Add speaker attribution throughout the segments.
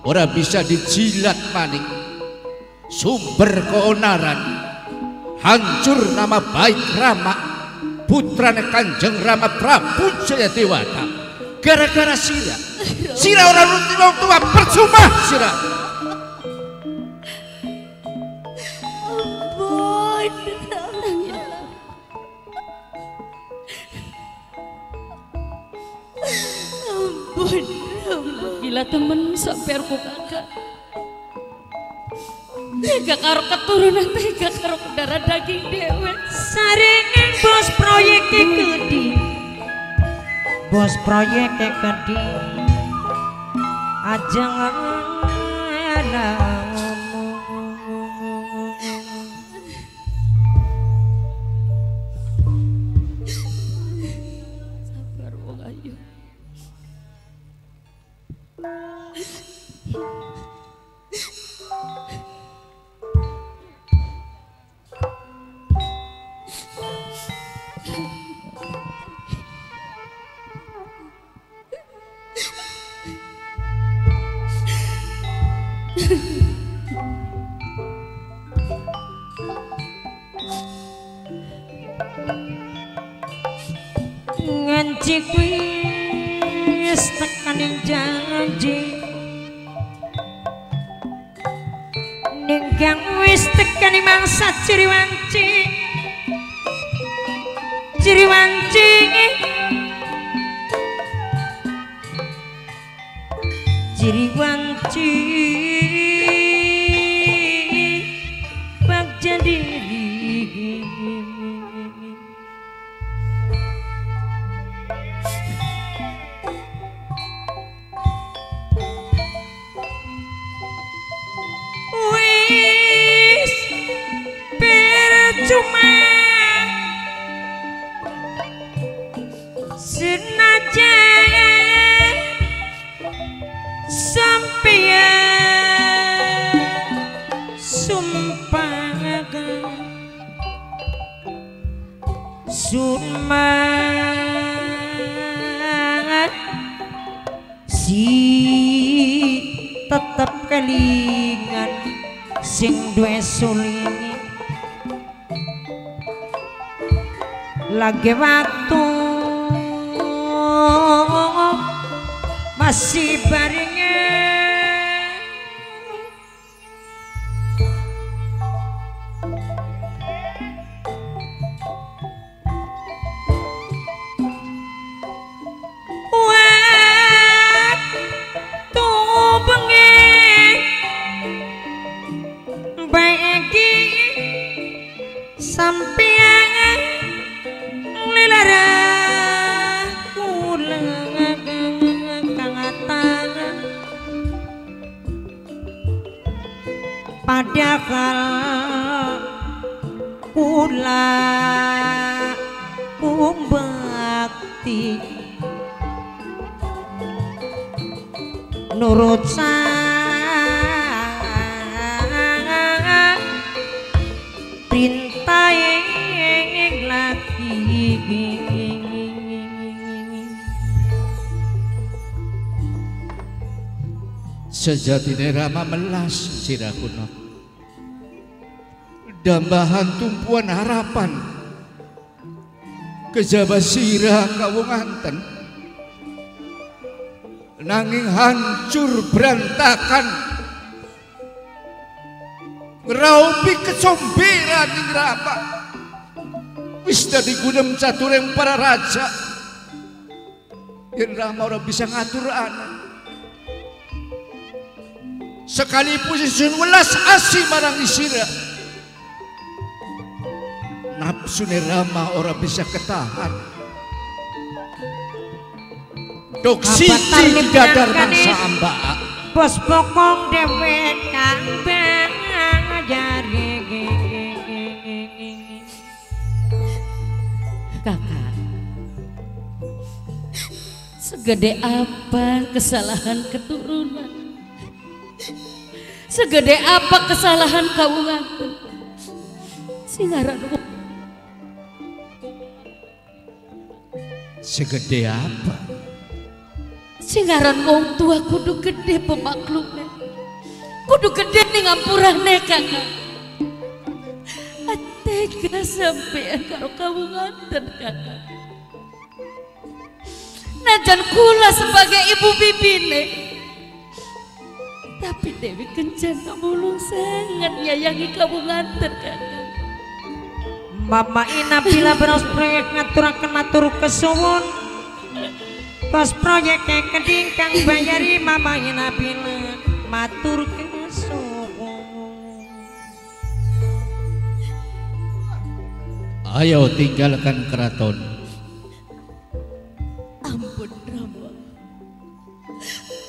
Speaker 1: ora bisa dijilat maning. Sumber keonaran, hancur nama baik Rama, putrane Kanjeng Rama Prabu Jayadewata. Gara-gara sira orang nuti wong tua percuma sira.
Speaker 2: Ampun, gila temen sampai aku kakak. Tega karo keturunan, tega karo darah daging dewek.
Speaker 3: Saringan bos proyek gede, bos proyek gede, aja ngana
Speaker 2: sabar wong ayu.
Speaker 3: ngancik wis tekaning janji ninggang wis tekaning mangsa ciri wanci ciri wanci bak jadi wis percuma senajan sampeyan sumpah si tetep kelingan sing duwe suling lagi waktu masih barengan waktu bengi baiki sampeyan lilara kula padahal kula bakti nurut perintah yang lagi
Speaker 1: sejatine Rama melas sirakuno dambahan tumpuan harapan kejaba sirah kawunganten nanging hancur berantakan ngeraupi kecomberan ing Rama wis dadi gunem catureng para raja yen Rama ora bisa ngatur anak sekalipun isun welas asih marang isira nafsune Rama ora bisa ketahan dok siji dadar mangsa ambak
Speaker 3: bos bokong dewek kambang ngajari
Speaker 2: Kakak, segede apa kesalahan keturunan? Segede apa kesalahan kawungan? Singaran
Speaker 1: segede apa
Speaker 2: Sing aran wong tua kudu gede pemaklumnya. Kudu gede ning ngampurane Kakang. Tega sampean karo kawunganten Kakang. Najan kula sebagai ibu bibine, tapi Dewi Kencana mulung sangat nyayangi kawunganten Kakang.
Speaker 3: Mama Ina bila beros proyek ngaturaken matur kesuwun. Pas proyeknya keding kang bayari Mama Ina bila matur kesuwun.
Speaker 1: Ayo tinggalkan keraton.
Speaker 2: Ampun Rama,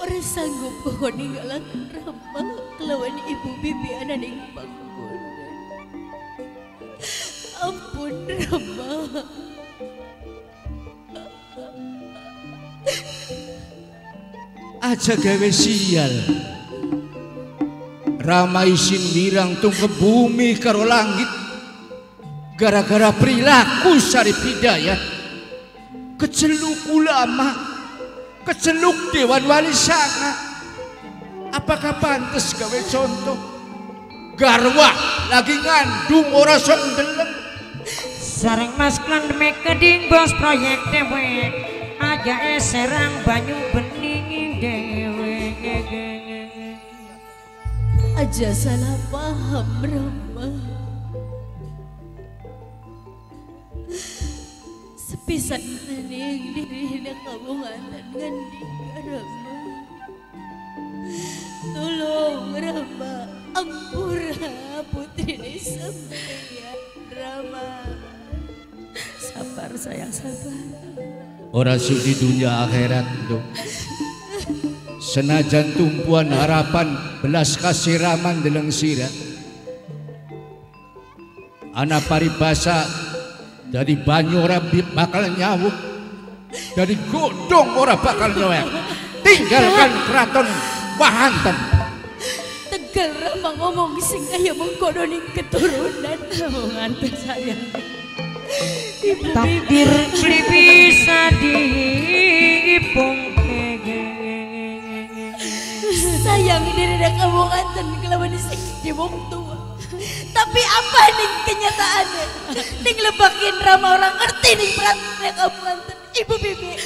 Speaker 2: orang sanggup pohon ninggalakan Rama kelawan ibu bibi anak ning panggonan. Ampun Rama.
Speaker 1: Aja gawe sial. Rama isin wirang tung ke bumi karo langit. Gara-gara perilaku Sarip Hidayat, keceluk ulama, keceluk Dewan Wali Sanga. Apakah pantas gawe contoh? Garwa lagi ngandung ora sok ndeleng.
Speaker 3: Sareng mas klan demi keding bos proyek dewek aja serang banyu bening dewek.
Speaker 2: Aja salah paham Rama. Sepisan tening diri hendak kawunganten ngandika Rama. Tolong Rama, ampura putri ini sampeyan Rama. Sabar sayang, sabar.
Speaker 1: Ora sudi dunia akhirat tuh. Senajan tumpuan harapan belas kasih Raman deleng sira. Anak paribasa dari banyu ora bakal nyawuk, dari godong ora bakal nyowek. Tinggalkan keraton Wahanten.
Speaker 2: Tegal Rama ngomong sing kaya mengkono ning keturunan kawunganten sayang.
Speaker 3: Takdir bisa dipungke.
Speaker 2: Sayang diri dak kawunganten kelawan sing di wong tua. Tapi apa ning kenyataannya? Ning lebakin Rama orang ngerti ning perantara kawunganten ibu bibi.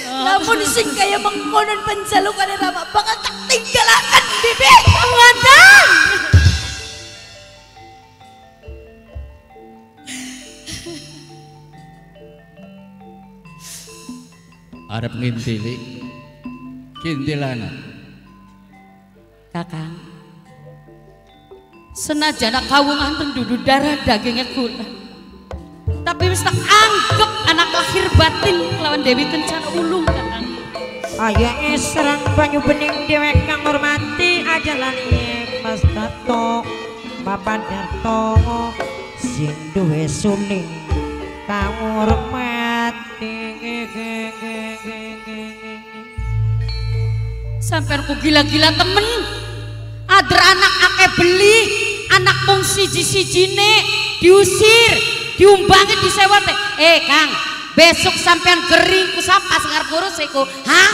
Speaker 2: Namun sing kaya mengkonon penjalukan Rama bakal tak tinggalakan bibi kawunganten.
Speaker 1: Arep ngintili kintilana.
Speaker 2: Kakang, senajan kawunganten dudu darah dagingnya kula, tapi wis tak anggap anak lahir batin lawan Dewi Kencana ulung Kakang.
Speaker 3: Ayah serang banyu bening dewek kang hormati aja lanyek Mas Dato Bapak Darto sing duwe suling kang hormati.
Speaker 2: Sampai aku gila-gila temen. Ada anak akeh beli, anak mung siji-sijine diusir, diumbangi disewa teh. Kang, besok sampean gering ku sapa sing arep ngurus iku. Hah?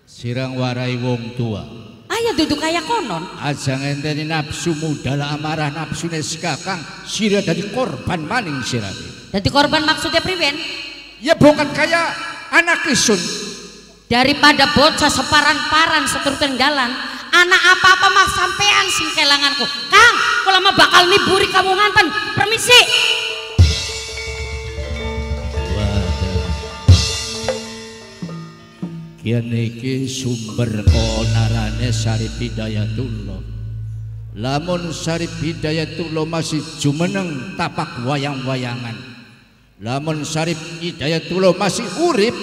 Speaker 1: Sirang warai wong tua.
Speaker 2: Ayo duduk kaya konon.
Speaker 1: Aja ngenteni nafsu muda lah amarah nafsune si Kakang. Sira dadi korban maning sira.
Speaker 2: Dadi korban maksudnya priwen?
Speaker 1: Ya bukan kaya anak isun.
Speaker 2: Daripada bocah separan-paran seturutan jalan, anak apa-apa mah sampean sing kelanganku. Kang, kula mah bakal niburi kawunganten. Permisi.
Speaker 1: Waduh. Kian iki sumber keonarane Sarip Hidayatullah. Lamun Sarip Hidayatullah masih jumeneng tapak wayang-wayangan. Lamun Sarip Hidayatullah masih urip,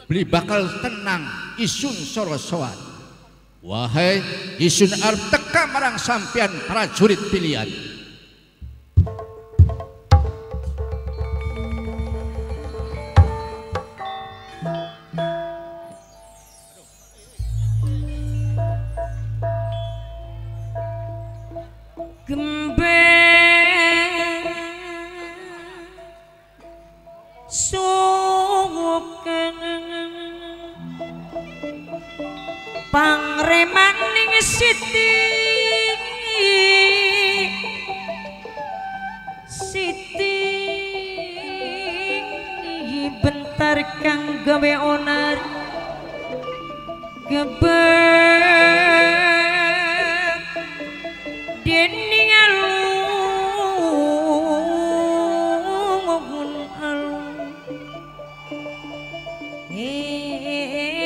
Speaker 1: beli bakal tenang isun sorosoan. Wahai isun arep teka marang sampean prajurit pilihan.
Speaker 3: pangremaning Siti bentar kang gawe onar gebek dening alun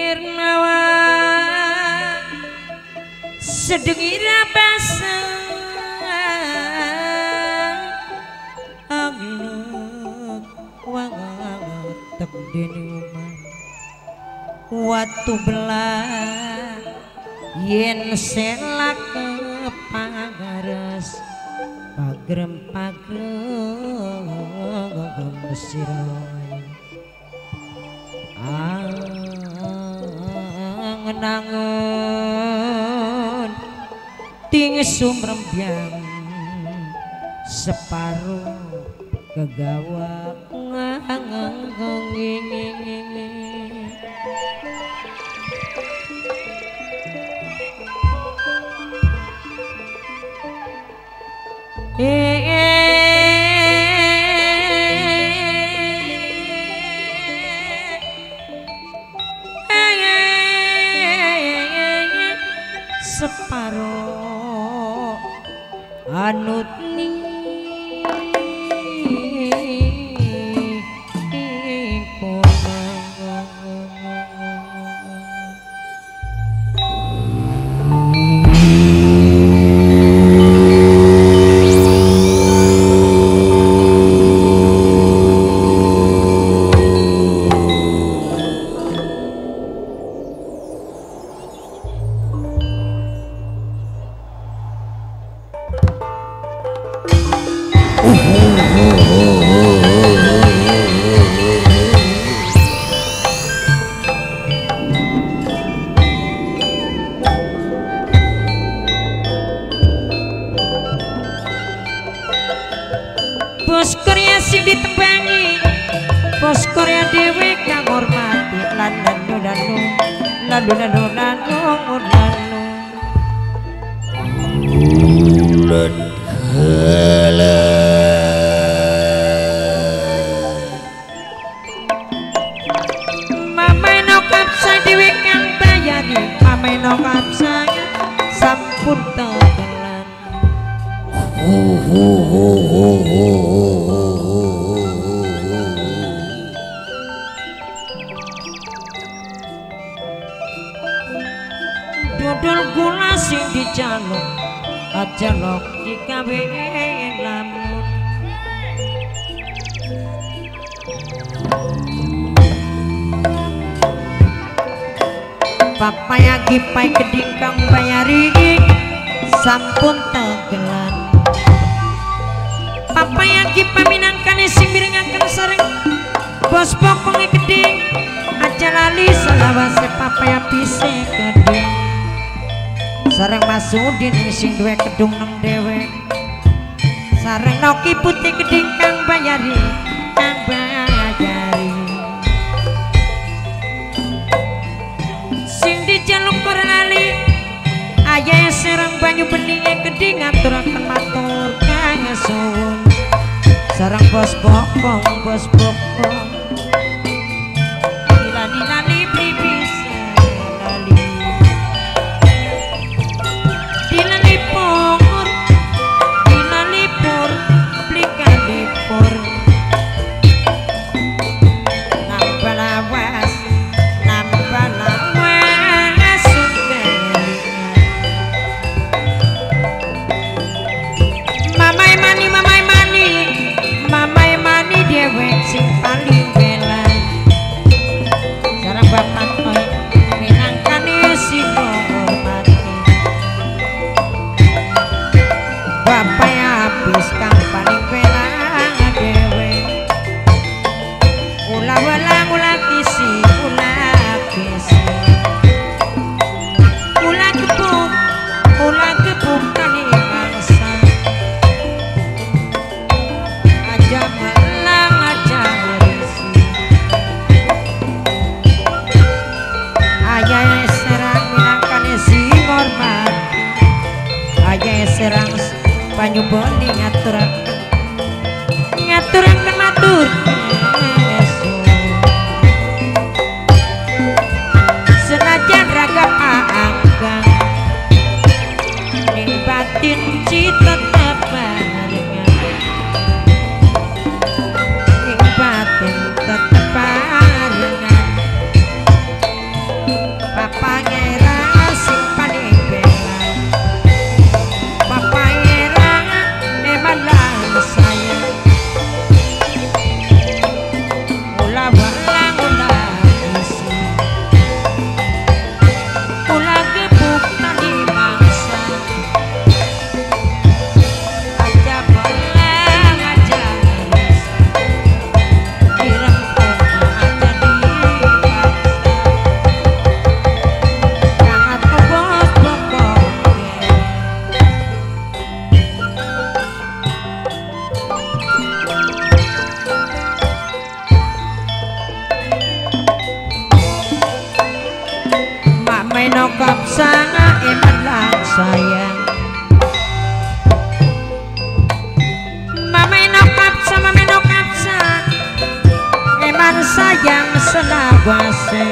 Speaker 3: irnawa sedengira basah agluk wangatep dene omah watu belah yen selak kepangares pagrem sirahe angen-angen ting sumrembyang separuh kegawa separo anut Bos Korea sing ditebangi Bos Korea dhewe kang hormati lan Mamaino kapsa dhewe kang bayari Mamaino kapsa sampun tegelan dodol gula sing dijaluk ajalok digawe lamun papaya gipai keding kang bayari sampun tegelan papaya gipai minangkane sing mirengaken sareng bos pokonge keding aja lali selawase papaya pise keding sareng Masudin sing duwe kedung nang dewek sareng Noki putih keding kang bayari sing dijaluk ora lali ayahe serang banyu beninge keding ngaturaken matur kang suwun sareng bos bokong lali blibis lali dilalipur blikalipur nambalawas mamai mani dewek sing paling nyuboni ngaturaken matur senajan raga paanggang ning batin cita tetep barengan ning batin tetep barengan papanya sing paling bela papanya emalan saya ulah walang ulah isi ulah gebuk tali bangsa aja bolang aja irem koma aja dipaksa sangat kebos pokoknya mak maino kapsana eman lang sayang mak maino kapsa eman sayang selawase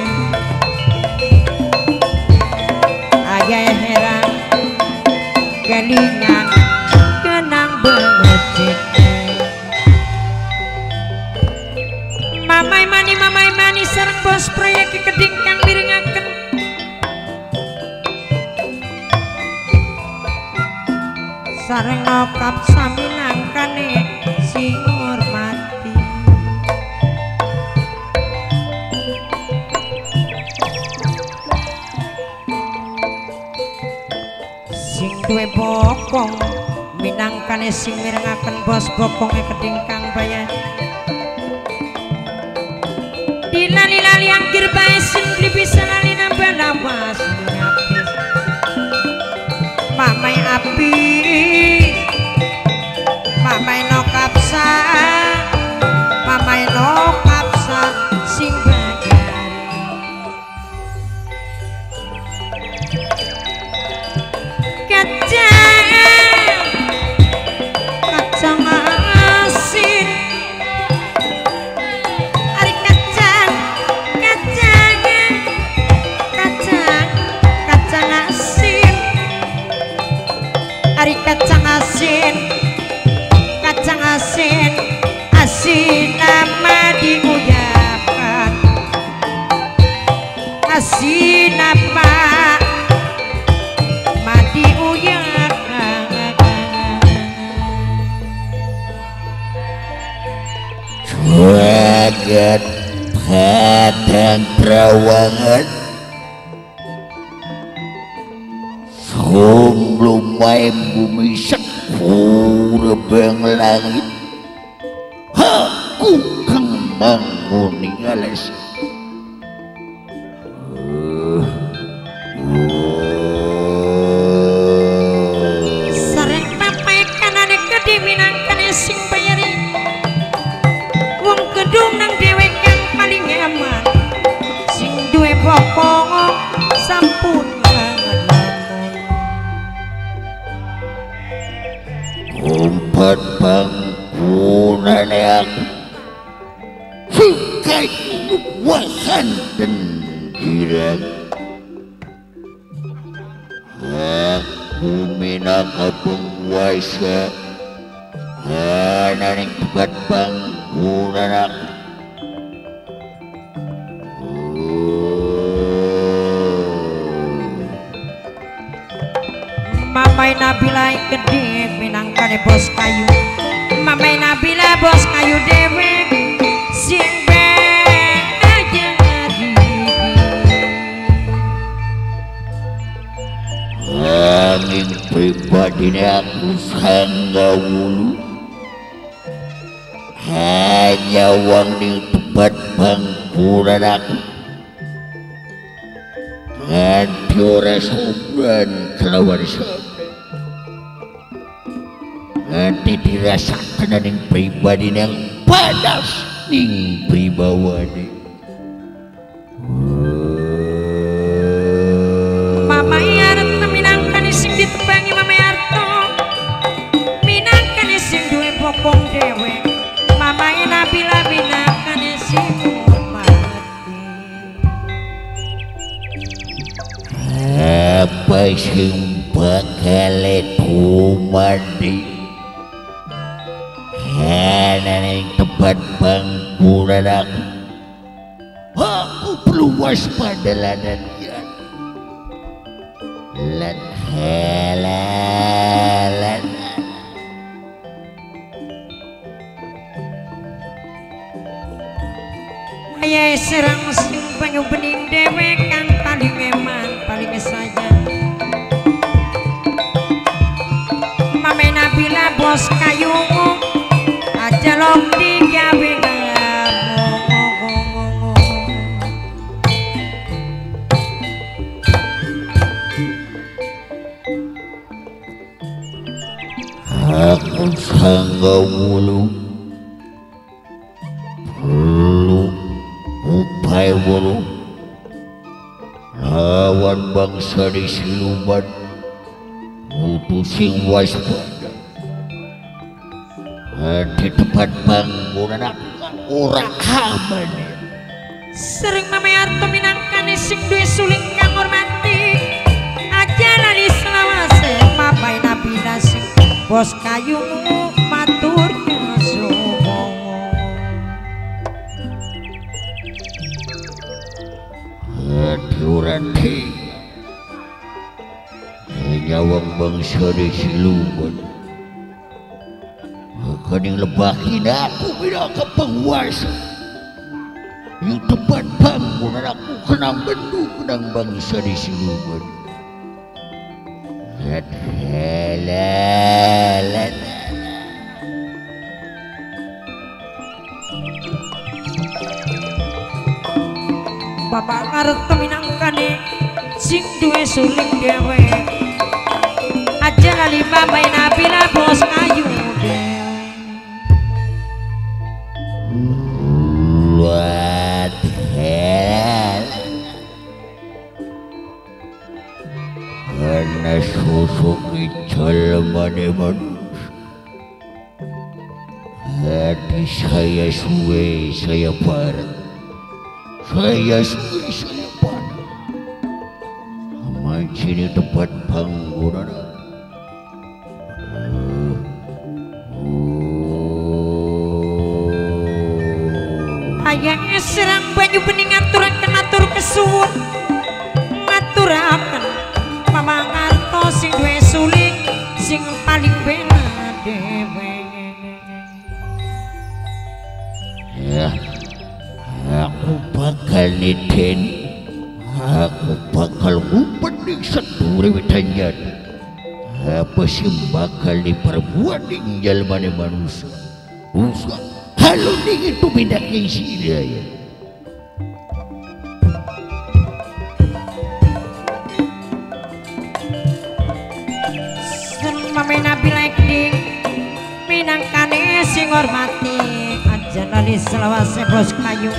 Speaker 3: ayah heran kelingan kenang bengecek mamai mani sareng bos proyek keding kang miringaken sareng ngokap sami nangkane sing ngurmati sing duwe bokong minangkane sing mirengaken bos bokonge keding kang bayan dilali-lali angkir bae sing bisa lali nambah lawas ngapis mamai api mamai no kapsa sing bagari kacang asin ari kacang asin ari kacang asin nama diuyakan asin apa mati uyakan
Speaker 1: Jagat Padang Trawangan lumai bumi sepuluh bang langit aku kang manguni alas
Speaker 3: sareng papai kanane gede minangkane sing bayari wong gedung nang dhewek kang paling aman sing duwe bokong sampun
Speaker 1: umpat bangunane aku sukai wasan dan girang aku minangka penguasa ananing tempat bangunan aku
Speaker 3: mamai Nabila gede minangkane bos kayu mamai Nabila bos kayu dewek sing aja
Speaker 1: angin pribadi aku sanggawulu hanya wang di tempat bangunan aku nganti ora sopan kelawan sampe nganti dirasakan ning pribadi yang panas ning pribawane
Speaker 3: Mama Arto minangkani sing ditebangi Mama Arto
Speaker 4: Siapa sing bakal dumadi ning tempat pangkuran aku perlu waspada lan halalan
Speaker 3: Ayah serang sing banyu bening dewe kang paling eman paling sayang Mame Nabila bos kayungu aja lok digawe
Speaker 4: aku sangga wulu perlu upaya wulu lawan bangsa di siluman butuh sing waspada di tempat bangunan orang aman
Speaker 3: sering Mame Arto minangkane sing duwe suling kang hormati aja lali selawase Mame Nabila sing bos kayungu matur nyuwun
Speaker 4: aturan nyawang bangsa di siluman kaning lebahin aku bila ke penguasa yung tempat bangunan aku kenang bendu kenang bangsa di siluman halalan
Speaker 3: Bapak ngarep minangkane sing duwe suling dewe aja lali Mame Nabila bos kayu
Speaker 4: buat karena sosok jalmane manusia hati saya suwe saya parah saya suwe saya parah mancini tempat bangunan
Speaker 3: ayah serang banyu bening ngaturaken atur kesuwun ngaturaken Mama Arto sing duwe suling sing paling bener dewe
Speaker 4: ya aku bakal niteni aku bakal ngumpet seduri witanyan apa sih bakal diperbuat di jalmane manusia usah halo dingin itu beda keisinya ya
Speaker 3: Mame Nabila ding minangkane sing hormati aja lali selawase bos kayu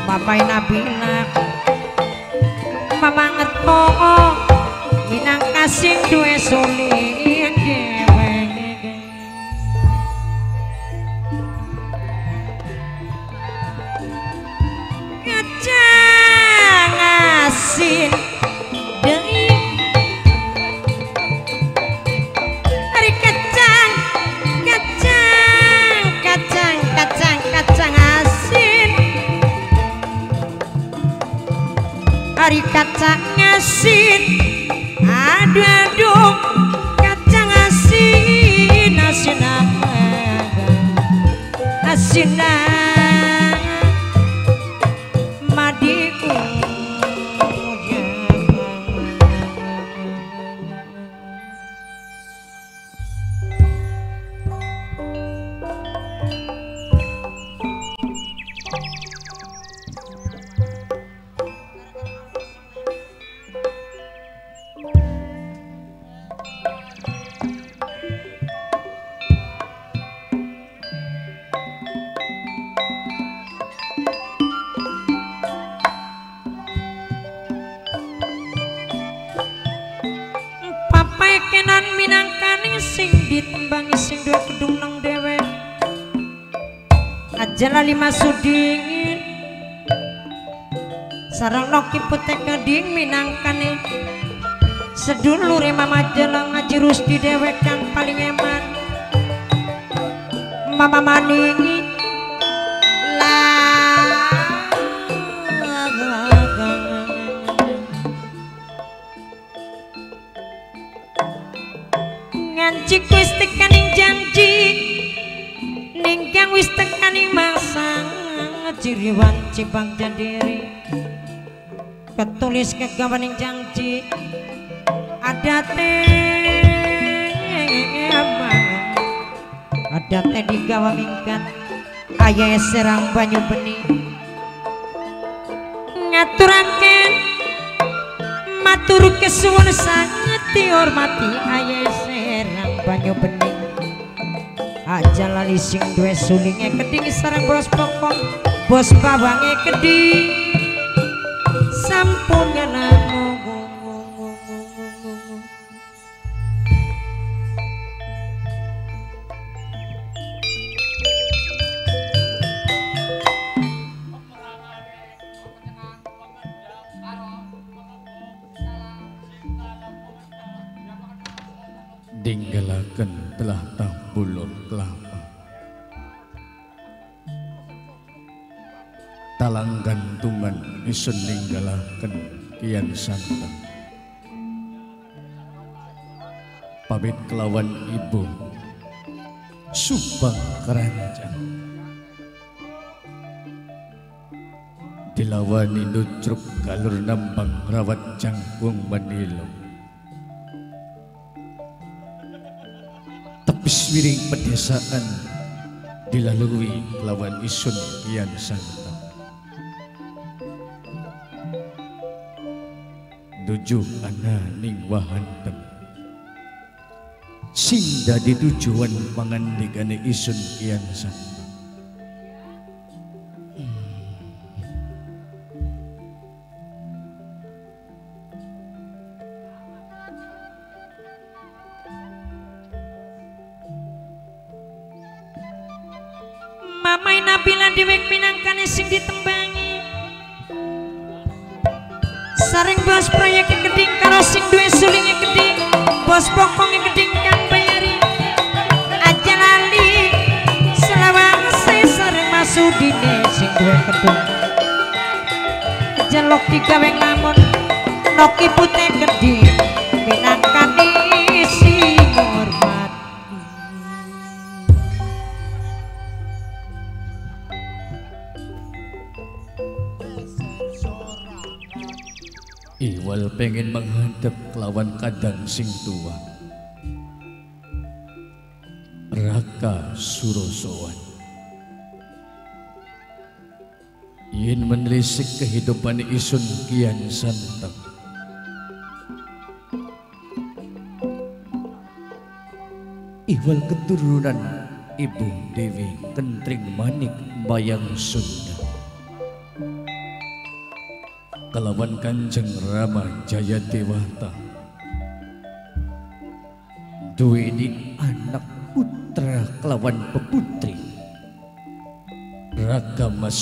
Speaker 3: Mame Nabila Mama Ngerto minangka sing duwe suling dewe kacang asin hari kacang asin aduh kacang asin asin madiku kenan minangkane sing ditembangi sing duwe kedung nang dewe aja lali masudingin sareng noki putih keding minangkane sedulure Mama Jelang Ngaji Rusdi dewek kang paling eman Mama Maningi ngancik wis tekaning janji ningkang wis tekaning masang ciriwan cibang jandiri ketulis kegawaning janji ada teh digawa mingkat ayah serang banyu bening ngaturaken matur kesuwun sanget dihormati ayah serang banyu bening aja lali sing duwe sulinge keding sareng bos pokok bos bawange keding sampun nganang
Speaker 1: dinggalaken telah tampulur kelapa talang gantungan isun ninggalaken kian santang pamit kelawan ibu Subang Keranjang dilawani nutruk galur nambang rawat jangkung manilo tepis wiring pedesaan dilalui lawan isun kian santang tujuh ana ning wahantem sing dadi tujuan pangandikane isun kian santang
Speaker 3: Mamai Nabila dewek pinangkane sing ditembangi sareng bos proyek geding karo sing duwe sulinge geding bos pokonge geding kang bayari aja lali selawase sareng masudine sing duwe gedung jalok digawe ngamun noki putih geding pinangkane sing hormat
Speaker 1: Iwal pengen menghadap kelawan kadang sing tua Raka Surosowan yen menelisik kehidupan isun kian santang Iwal keturunan Ibu Dewi Kentring Manik Bayang Sunda kelawan Kanjeng Rama Jaya Dewata duweni anak putra kelawan peputri Ragamas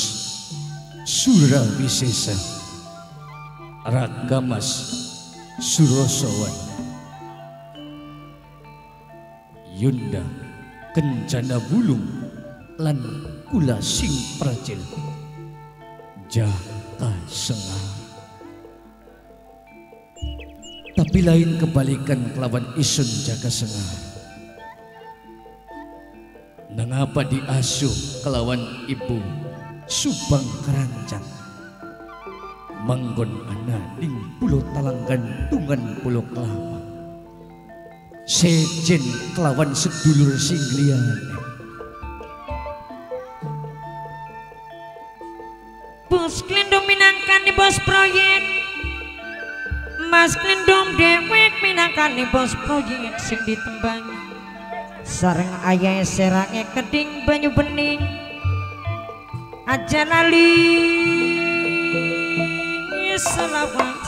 Speaker 1: Surawisesa Ragamas Surosowan Yunda Kencana Wulung lan Kula Sing Pracil Jaka Sengah tapi lain kebalikan kelawan isun Jaka Sengah nangapa diasuh kelawan ibu Subang Keranjang manggon ana ning pulau talang gantungan pulau kelapa sejen kelawan sedulur sing liyane
Speaker 3: bos klendong minangkani bos proyek Mas Klendong dewek minangkani bos proyek sing ditembangi sareng ayahe serange keding banyu bening aja lali selawang